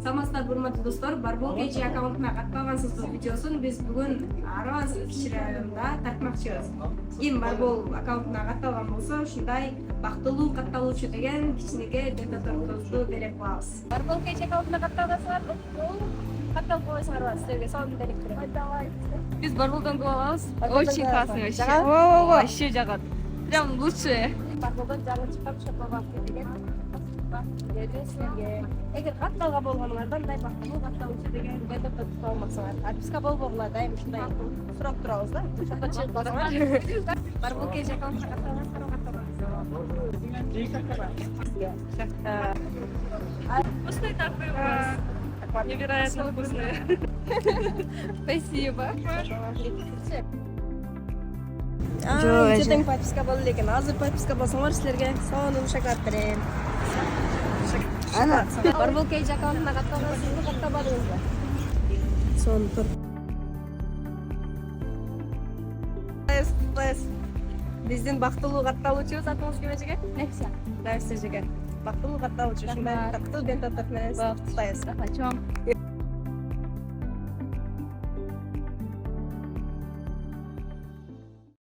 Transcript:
Саламатсыздарбы, урматтуу достор. Барбол KG аккаунтуна катталгансыздын видеосун биз бүгүн аябас кичи районунда тартмакчыбыз. Ким Барбол аккаунтуна катталган болсо, ушундай бактылуу катталуучу деген кичинекей детаторду берип коебуз. Барбол KG аккаунтуна катталгансыңар, катталып койсоңар силерге сонун берип берем. Давай. Биз Барболдон кылып алабыз. Очень классный вообще. Вообще жагат. Прям лучшее. Барболдон жаңы чыккан шоколад деген силерге эгер катталган болгонуңарда мындай бактылуу катталуучу деген детаторду тута алмаксыңар, отписка болбогула дайым ушундай сурап турабыз да. Ошондо чыгып калсаңар. Барбол KG аккаунтуна катталгансыңарбы, Вкусный такой у вас. Невероятно вкусный. Спасибо. Ертең подписка болду экен. Азыр подписка болсоңор силерге сонун шоколад берем. Ана Барбол KG аккаунтуна катталгансызбы, катталбадыңызбы? Сонун тур. Биздин бактылуу катталуучубуз атыңыз ким эжеке? Нексия. Нексия эжеке. Бактылуу катталуучу ушундай тактыл бентотор менен куттуктайбыз. Почем?